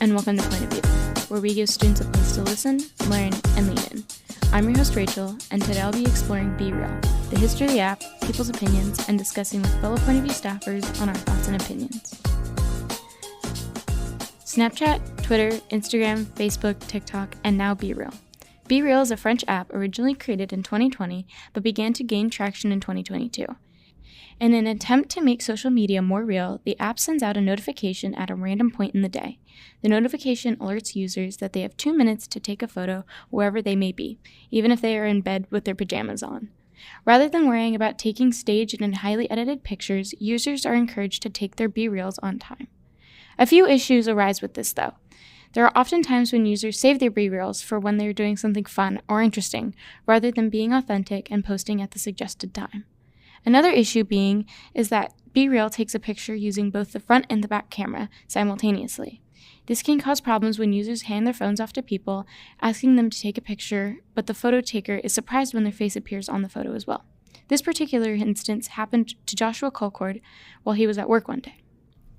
and welcome to Point of View, where we give students a place to listen, learn, and lean in. I'm your host, Rachel, and today I'll be exploring BeReal, the history of the app, people's opinions, and discussing with fellow Point of View staffers on our thoughts and opinions. Snapchat, Twitter, Instagram, Facebook, TikTok, and now BeReal. BeReal is a French app originally created in 2020, but began to gain traction in 2022. In an attempt to make social media more real, the app sends out a notification at a random point in the day. The notification alerts users that they have 2 minutes to take a photo wherever they may be, even if they are in bed with their pajamas on. Rather than worrying about taking staged and highly edited pictures, users are encouraged to take their BeReals on time. A few issues arise with this, though. There are often times when users save their BeReals for when they're doing something fun or interesting, rather than being authentic and posting at the suggested time. Another issue is that BeReal takes a picture using both the front and the back camera simultaneously. This can cause problems when users hand their phones off to people, asking them to take a picture, but the photo taker is surprised when their face appears on the photo as well. This particular instance happened to Joshua Colcord while he was at work one day.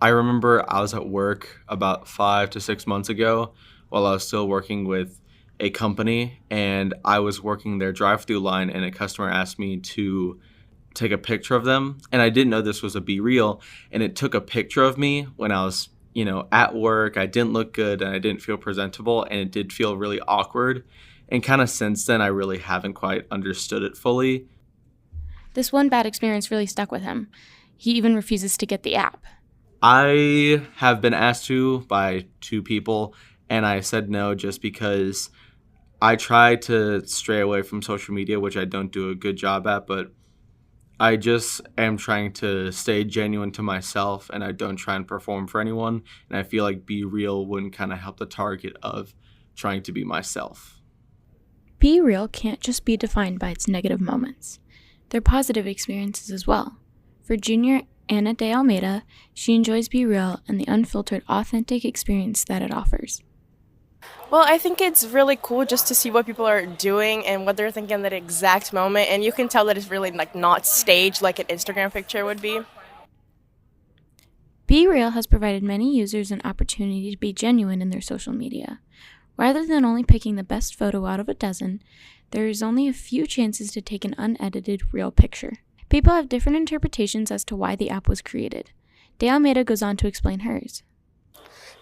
I remember I was at work about 5 to 6 months ago while I was still working with a company, and I was working their drive-through line, and a customer asked me to take a picture of them, and I didn't know this was a BeReal, and it took a picture of me when I was, at work. I didn't look good, and I didn't feel presentable, and it did feel really awkward, and kind of since then, I really haven't quite understood it fully. This one bad experience really stuck with him. He even refuses to get the app. I have been asked to by 2 people, and I said no just because I try to stray away from social media, which I don't do a good job at, but I just am trying to stay genuine to myself, and I don't try and perform for anyone, and I feel like BeReal wouldn't kind of help the target of trying to be myself. BeReal can't just be defined by its negative moments. There are positive experiences as well. For junior Anna de Almeida, she enjoys BeReal and the unfiltered, authentic experience that it offers. Well, I think it's really cool just to see what people are doing and what they're thinking at that exact moment, and you can tell that it's really not staged like an Instagram picture would be. BeReal has provided many users an opportunity to be genuine in their social media. Rather than only picking the best photo out of a dozen, there is only a few chances to take an unedited real picture. People have different interpretations as to why the app was created. De Almeida goes on to explain hers.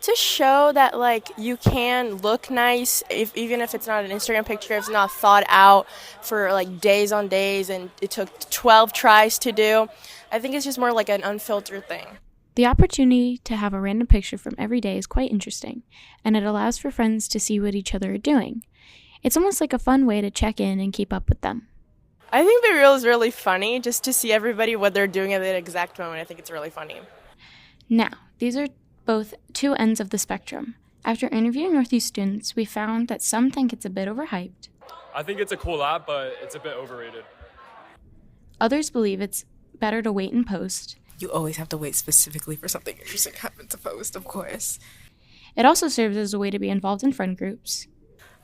To show that you can look nice, even if it's not an Instagram picture, if it's not thought out for days on days and it took 12 tries to do. I think it's just more like an unfiltered thing. The opportunity to have a random picture from every day is quite interesting, and it allows for friends to see what each other are doing. It's almost like a fun way to check in and keep up with them. I think BeReal is really funny, just to see everybody what they're doing at that exact moment. I think it's really funny. Now, these are both two ends of the spectrum. After interviewing Northeast students, we found that some think it's a bit overhyped. I think it's a cool app, but it's a bit overrated. Others believe it's better to wait and post. You always have to wait specifically for something interesting to happen to post, of course. It also serves as a way to be involved in friend groups.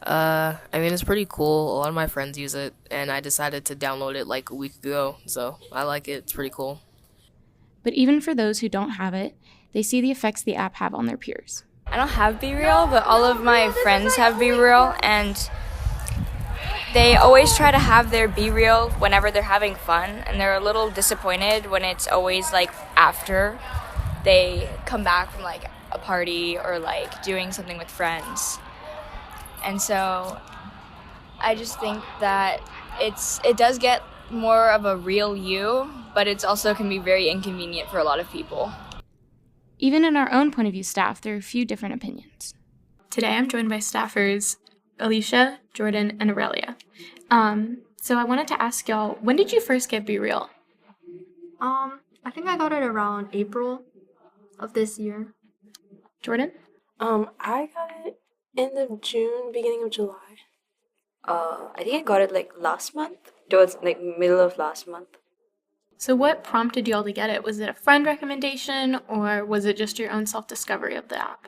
It's pretty cool. A lot of my friends use it, and I decided to download it a week ago, so I like it. It's pretty cool. But even for those who don't have it, they see the effects the app have on their peers. I don't have BeReal, but all of my friends have BeReal, and they always try to have their BeReal whenever they're having fun, and they're a little disappointed when it's always after they come back from a party or doing something with friends. And so I just think that it does get more of a real you, but it also can be very inconvenient for a lot of people. Even in our own Point of View staff, there are a few different opinions. Today I'm joined by staffers Alicia, Jordan, and Aurelia. So I wanted to ask y'all, when did you first get BeReal? I think I got it around April of this year. Jordan? I got it end of June, beginning of July. I think I got it last month, towards middle of last month. So what prompted y'all to get it? Was it a friend recommendation, or was it just your own self-discovery of the app?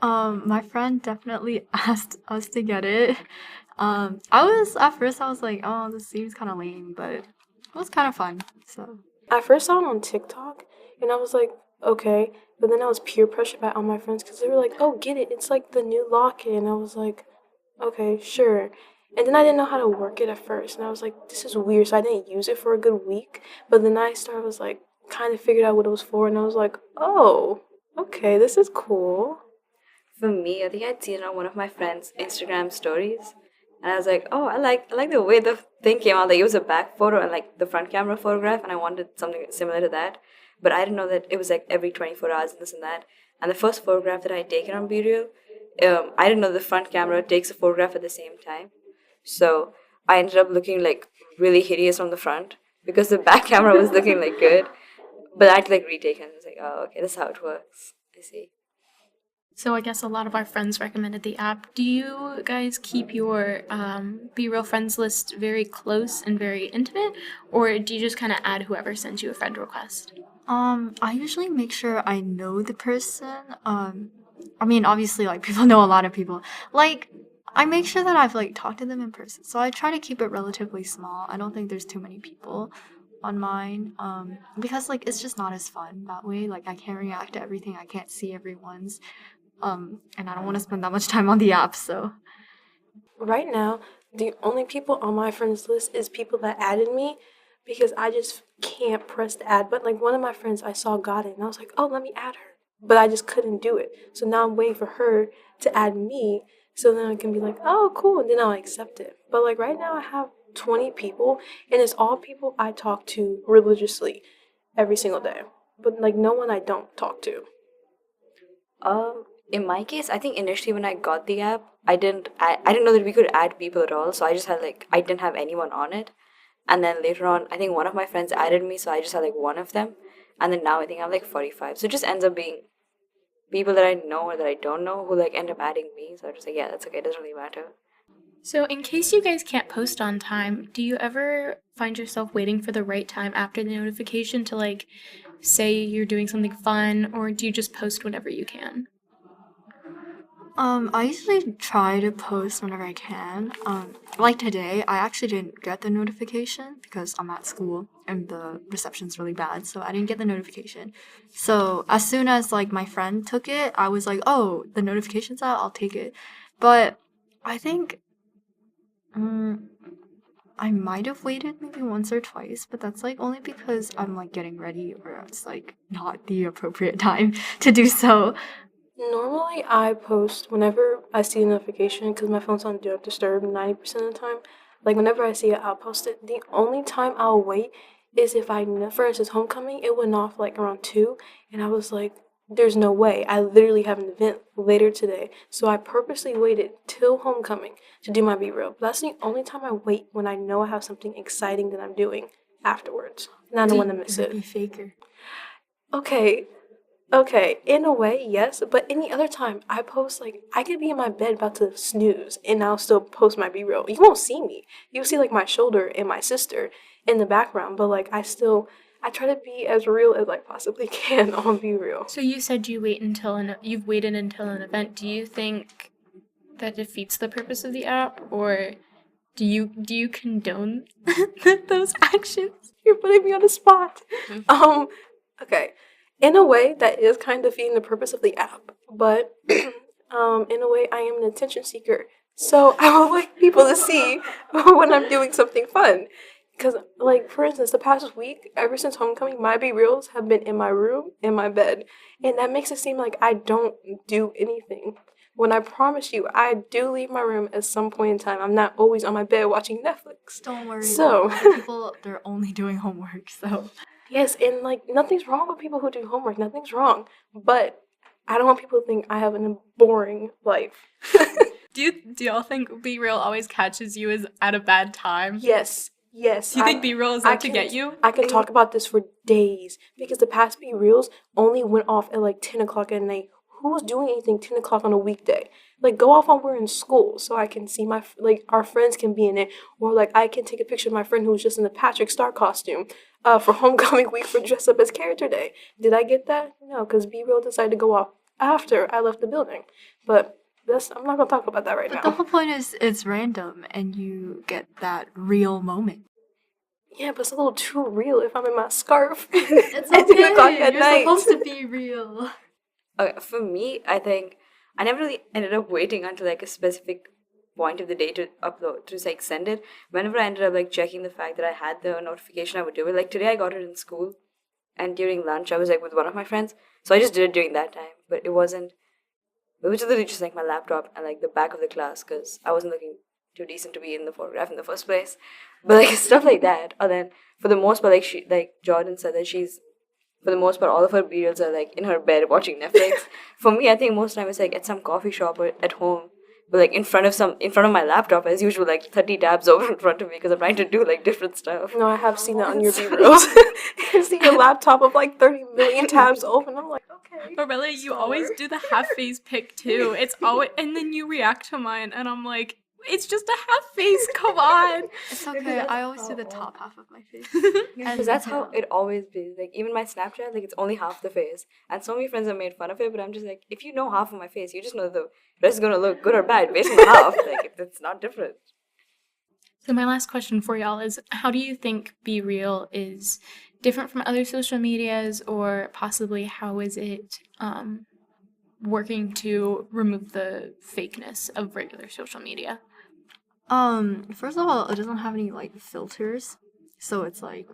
My friend definitely asked us to get it. At first I was like, oh, this seems kind of lame, but it was kind of fun. So I first saw it on TikTok, and I was like, okay. But then I was peer pressured by all my friends because they were like, oh, get it. It's like the new locket. And I was like, okay, sure. And then I didn't know how to work it at first. And I was like, this is weird. So I didn't use it for a good week. But then was like, kind of figured out what it was for. And I was like, oh, okay, this is cool. For me, I think I'd seen it on one of my friends' Instagram stories, and I was like, "Oh, I like the way the thing came out. Like it was a back photo and like the front camera photograph, and I wanted something similar to that, but I didn't know that it was like every 24 hours and this and that. And the first photograph that I had taken on BeReal, I didn't know the front camera takes a photograph at the same time, so I ended up looking like really hideous on the front because the back camera was looking like good, but I had to like retake it. And I was like, "Oh, okay, that's how it works. I see." So I guess a lot of our friends recommended the app. Do you guys keep your Be Real friends list very close and very intimate, or do you just kind of add whoever sends you a friend request? I usually make sure I know the person. I mean, obviously, like, people know a lot of people. Like, I make sure that I've, like, talked to them in person. So I try to keep it relatively small. I don't think there's too many people on mine. Because, like, it's just not as fun that way. Like, I can't react to everything. I can't see everyone's. And I don't want to spend that much time on the app, so. Right now, the only people on my friends list is people that added me because I just can't press the add button. Like one of my friends I saw got it and I was like, oh, let me add her. But I just couldn't do it. So now I'm waiting for her to add me so then I can be like, oh, cool. And then I'll accept it. But like right now I have 20 people and it's all people I talk to religiously every single day. But like no one I don't talk to. In my case, I think initially when I got the app, I didn't know that we could add people at all. So I just had like I didn't have anyone on it, and then later on, I think one of my friends added me, so I just had like one of them, and then now I think I have like 45. So it just ends up being people that I know or that I don't know who like end up adding me. So I'm just like, yeah, that's okay. It doesn't really matter. So in case you guys can't post on time, do you ever find yourself waiting for the right time after the notification to like say you're doing something fun, or do you just post whenever you can? I usually try to post whenever I can. Like today, I actually didn't get the notification because I'm at school and the reception's really bad, so I didn't get the notification. So as soon as like my friend took it, I was like, oh, the notification's out, I'll take it. But I think I might have waited maybe once or twice, but that's like only because I'm like getting ready or it's like not the appropriate time to do so. Normally, I post whenever I see a notification because my phone's on Do Not Disturb 90% of the time. Like, whenever I see it, I'll post it. The only time I'll wait is if I know, for instance, homecoming, it went off like around 2, and I was like, there's no way. I literally have an event later today. So I purposely waited till homecoming to do my BeReal. But that's the only time I wait when I know I have something exciting that I'm doing afterwards. And I don't want to miss it. Be faker. Okay, in a way, yes, but any other time, I post, like, I could be in my bed about to snooze, and I'll still post my BeReal. You won't see me. You'll see, like, my shoulder and my sister in the background, but, like, I try to be as real as I possibly can on BeReal. So you said you've waited until an event. Do you think that defeats the purpose of the app, or do you condone those actions? You're putting me on the spot. Okay. In a way, that is kind of defeating the purpose of the app, but in a way, I am an attention seeker. So I would like people to see when I'm doing something fun. Because, like, for instance, the past week, ever since homecoming, my BeReals have been in my room, in my bed. And that makes it seem like I don't do anything. When I promise you, I do leave my room at some point in time. I'm not always on my bed watching Netflix. Don't worry. So People, they're only doing homework, so. Yes, and like nothing's wrong with people who do homework. Nothing's wrong, but I don't want people to think I have a boring life. Do y'all think BeReal always catches you at a bad time? Yes. Do you think BeReal is out to get you? I could talk about this for days because the past BeReals only went off at like 10 o'clock at night. Who's doing anything 10 o'clock on a weekday? Like, go off when we're in school so I can see our friends can be in it. Or, like, I can take a picture of my friend who was just in the Patrick Star costume for homecoming week for Dress Up as Character Day. Did I get that? No, because BeReal decided to go off after I left the building. But I'm not going to talk about that right now. The whole point is it's random and you get that real moment. Yeah, but it's a little too real if I'm in my scarf. It's at 10 o'clock okay. at You're night. supposed to be real. Okay, for me, I think I never really ended up waiting until like a specific point of the day to upload, to like send it. Whenever I ended up like checking the fact that I had the notification, I would do it. Like today I got it in school, and during lunch I was like with one of my friends, so I just did it during that time. But it was literally just like my laptop and like the back of the class, because I wasn't looking too decent to be in the photograph in the first place. But like stuff like that. And then for the most part, like Jordan said that she's, for the most part, all of her BeReals are like in her bed watching Netflix. For me, I think most time it's like at some coffee shop or at home, but like in front of my laptop as usual, like 30 tabs over in front of me because I'm trying to do like different stuff. No, I have seen that on your BeReals. I see your laptop of like 30 million tabs open. I'm like, okay. But really, you always do the half face pic too. It's always, and then you react to mine, and I'm like, it's just a half face. Come on. It's okay. I always do the top half of my face. Because that's how it always be. Like even my Snapchat, like it's only half the face, and so many friends have made fun of it. But I'm just like, if you know half of my face, you just know the rest is gonna look good or bad based on the half. Like it's not different. So my last question for y'all is, how do you think BeReal is different from other social medias, or possibly how is it working to remove the fakeness of regular social media? First of all, it doesn't have any like filters, so it's like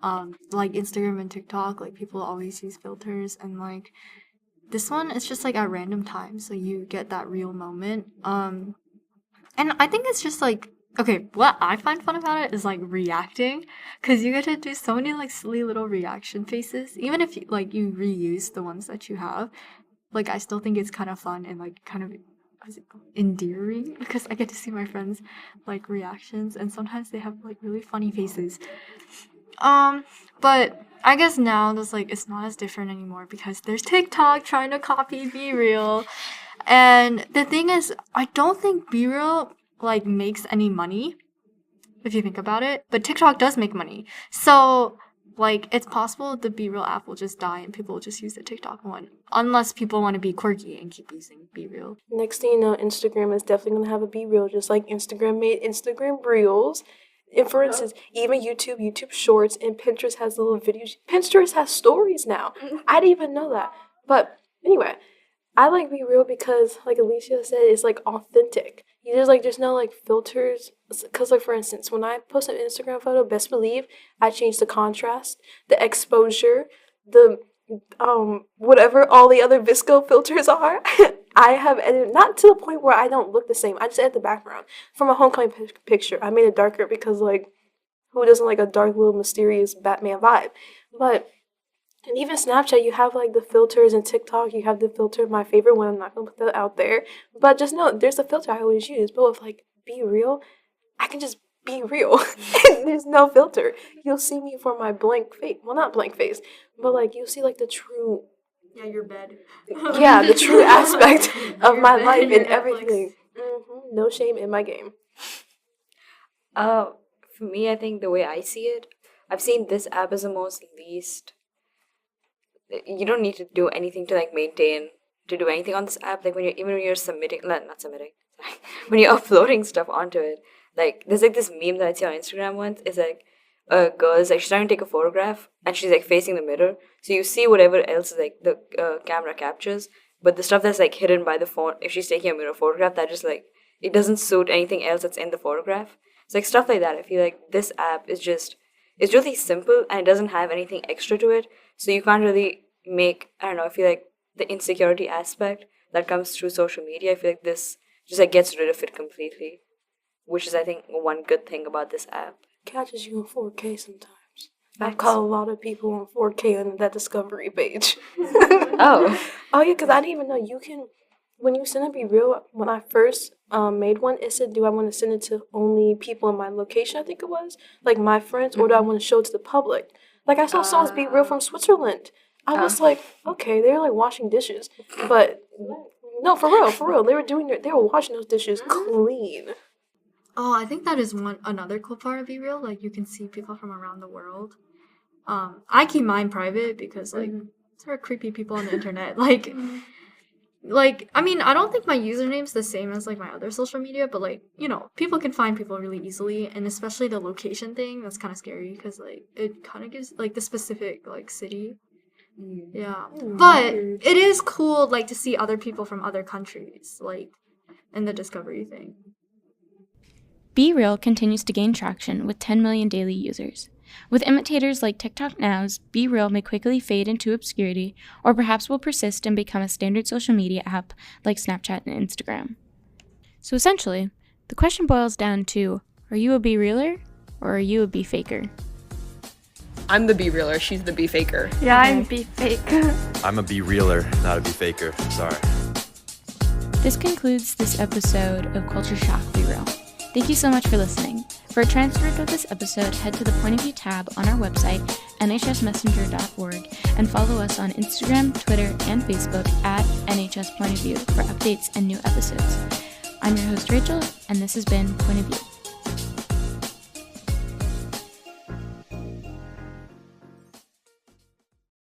Instagram and TikTok, like people always use filters, and like this one, it's just like at random times, so you get that real moment. And I think it's just like, okay, what I find fun about it is like reacting, because you get to do so many like silly little reaction faces, even if you reuse the ones that you have. Like I still think it's kind of fun and like kind of endearing, because I get to see my friends like reactions, and sometimes they have like really funny faces. But I guess now there's like, it's not as different anymore because there's TikTok trying to copy BeReal. And the thing is, I don't think BeReal like makes any money if you think about it, but TikTok does make money. So like it's possible the BeReal app will just die and people will just use the TikTok one, unless people want to be quirky and keep using BeReal. Next thing you know, Instagram is definitely going to have a BeReal, just like Instagram made Instagram Reels. And for instance, even YouTube Shorts, and Pinterest has little videos. Pinterest has stories now. I didn't even know that. But anyway, I like BeReal because, like Alicia said, it's like authentic. There's no like filters. Because like for instance, when I post an Instagram photo, best believe I change the contrast, the exposure, the whatever all the other VSCO filters are. I have edited, not to the point where I don't look the same. I just edit the background. For my homecoming picture, I made it darker because, like, who doesn't like a dark little mysterious Batman vibe? But, and even Snapchat, you have, like, the filters, and TikTok, you have the filter, my favorite one. I'm not going to put that out there. But just know, there's a filter I always use. But with, like, BeReal, I can just be real. There's no filter. You'll see me for my blank face. Well, not blank face, but, like, you'll see, like, the true... Yeah, your bed. Yeah, the true aspect of my life and everything. Mm-hmm. No shame in my game. For me, I think the way I see it, I've seen this app as the most least. You don't need to do anything to like maintain, to do anything on this app. Like when you're submitting, not submitting, sorry, when you're uploading stuff onto it. Like there's like this meme that I see on Instagram once. It's like a girl's like she's trying to take a photograph and she's like facing the mirror, so you see whatever else like the camera captures, but the stuff that's like hidden by the phone, if she's taking a mirror photograph, that just like it doesn't suit anything else that's in the photograph. It's like stuff like that. I feel like this app is just, it's really simple and it doesn't have anything extra to it, so you can't really make, I don't know, I feel like the insecurity aspect that comes through social media, I feel like this just like gets rid of it completely, which is I think one good thing about this app. Catches you in 4K sometimes. I call a lot of people on 4K on that discovery page. Oh yeah, because I didn't even know you can, when you send a BeReal, when I first made one, it said, do I want to send it to only people in my location, I think it was, like my friends, or do I want to show it to the public? Like I saw someone's BeReal from Switzerland. I was like, okay, they're like washing dishes, but no, for real, they were washing those dishes clean. Oh, I think that is another cool part of BeReal. Like you can see people from around the world. I keep mine private because like there are creepy people on the internet. Like like, I mean, I don't think my username's the same as, like, my other social media, but, like, you know, people can find people really easily, and especially the location thing, that's kind of scary, because, like, it kind of gives, like, the specific, like, city. Yeah. But it is cool, like, to see other people from other countries, like, in the discovery thing. BeReal continues to gain traction with 10 million daily users. With imitators like TikTok Now's, BeReal may quickly fade into obscurity, or perhaps will persist and become a standard social media app like Snapchat and Instagram. So essentially, the question boils down to, are you a BeRealer, or are you a BeFaker? I'm the BeRealer, she's the BeFaker. Yeah, I'm BeFaker. I'm a BeRealer, not a BeFaker. Sorry. This concludes this episode of Culture Shock BeReal. Thank you so much for listening. For a transcript of this episode, head to the Point of View tab on our website, nhsmessenger.org, and follow us on Instagram, Twitter, and Facebook at NHS Point of View for updates and new episodes. I'm your host, Rachel, and this has been Point of View.